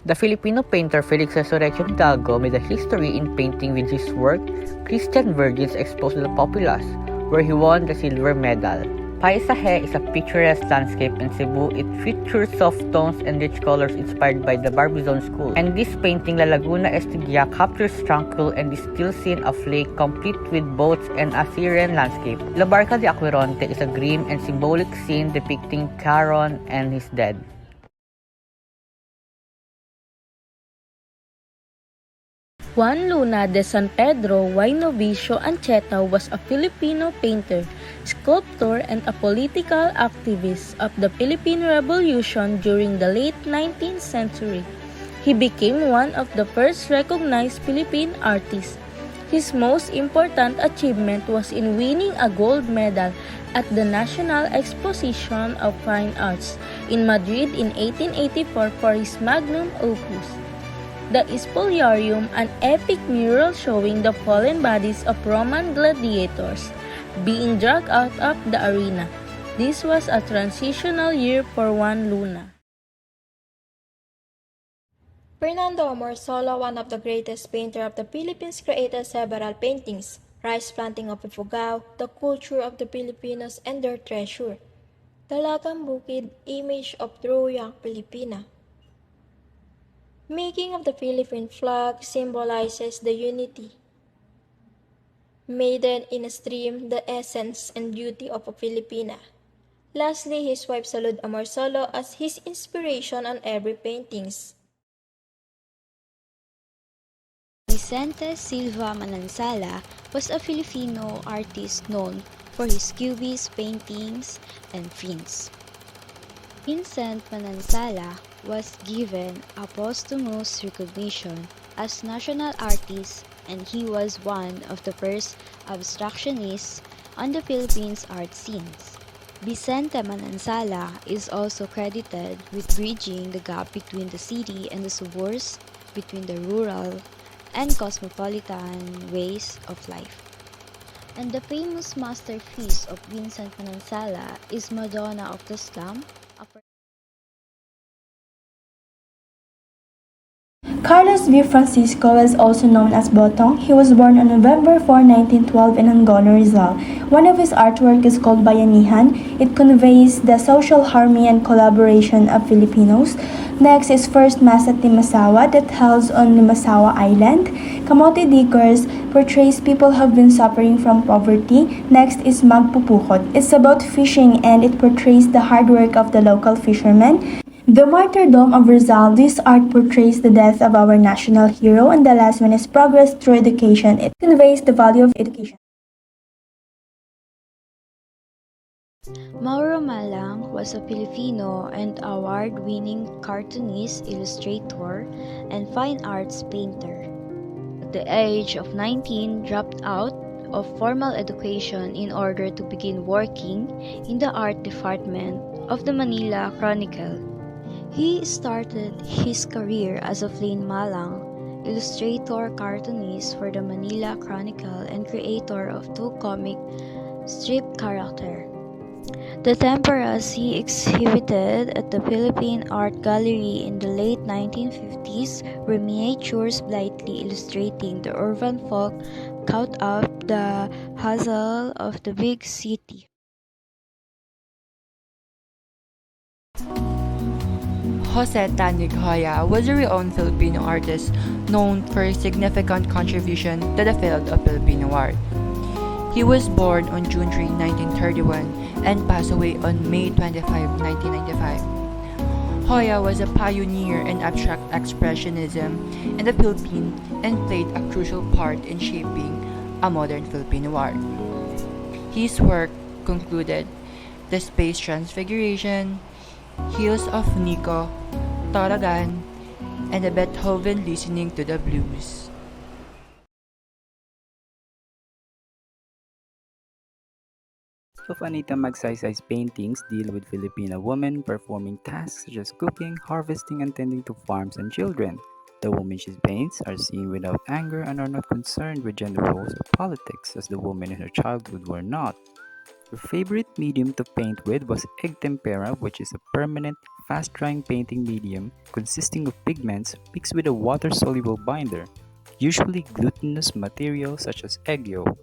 The Filipino painter Felix Resurrection Hidalgo made a history in painting with his work, Christian Virgins Exposed to the Populace, where he won the silver medal. Paisahe is a picturesque landscape in Cebu. It features soft tones and rich colors inspired by the Barbizon school. And this painting, La Laguna Estigia, captures tranquil and still scene of lake complete with boats and a serene landscape. La Barca de Aqueronte is a grim and symbolic scene depicting Charon and his dead. Juan Luna de San Pedro y Novicio Ancheta was a Filipino painter, sculptor, and a political activist of the Philippine Revolution during the late 19th century. He became one of the first recognized Philippine artists. His most important achievement was in winning a gold medal at the National Exposition of Fine Arts in Madrid in 1884 for his magnum opus, the Spoliarium, an epic mural showing the fallen bodies of Roman gladiators being dragged out of the arena. This was a transitional year for Juan Luna. Fernando Morsolo, one of the greatest painters of the Philippines, created several paintings: rice planting of Ifugao, the culture of the Filipinos and their treasure, Dalagang Bukid, image of true young Filipina. Making of the Philippine flag symbolizes the unity. Maiden in a stream, the essence and beauty of a Filipina. Lastly, his wife Salud Amorsolo as his inspiration on every paintings. Vicente Silva Manansala was a Filipino artist known for his cubist paintings and prints. Vincent Manansala was given a posthumous recognition as national artist, and he was one of the first abstractionists on the Philippines art scenes. Vicente Manansala is also credited with bridging the gap between the city and the suburbs, between the rural and cosmopolitan ways of life. And the famous masterpiece of Vincent Manansala is Madonna of the Slum. Carlos V. Francisco is also known as Botong. He was born on November 4, 1912 in Angono, Rizal. One of his artwork is called Bayanihan. It conveys the social harmony and collaboration of Filipinos. Next is First Mass at Limasawa that held on Limasawa Island. Kamote Dikers portrays people who have been suffering from poverty. Next is Magpupukot. It's about fishing and it portrays the hard work of the local fishermen. The Martyrdom of Rizal, this art portrays the death of our national hero, and the last one is Progress Through Education. It conveys the value of education. Mauro Malang was a Filipino and award-winning cartoonist, illustrator, and fine arts painter. At the age of 19, dropped out of formal education in order to begin working in the art department of the Manila Chronicle. He started his career as a plain Malang, illustrator, cartoonist for the Manila Chronicle, and creator of 2 comic strip characters. The temperas he exhibited at the Philippine Art Gallery in the late 1950s were miniatures brightly illustrating the urban folk caught up the hustle of the big city. Jose Tanig Hoya was a renowned Filipino artist known for his significant contribution to the field of Filipino art. He was born on June 3, 1931 and passed away on May 25, 1995. Hoya was a pioneer in abstract expressionism in the Philippines and played a crucial part in shaping a modern Filipino art. His work concluded The Space Transfiguration, Hills of Nico, Taragan, and the Beethoven Listening to the Blues. Of Anita Magsaysay's paintings deal with Filipino women performing tasks such as cooking, harvesting, and tending to farms and children. The women she paints are seen without anger and are not concerned with gender roles or politics, as the women in her childhood were not. Her favorite medium to paint with was egg tempera, which is a permanent, fast-drying painting medium consisting of pigments mixed with a water-soluble binder, usually glutinous material such as egg yolk.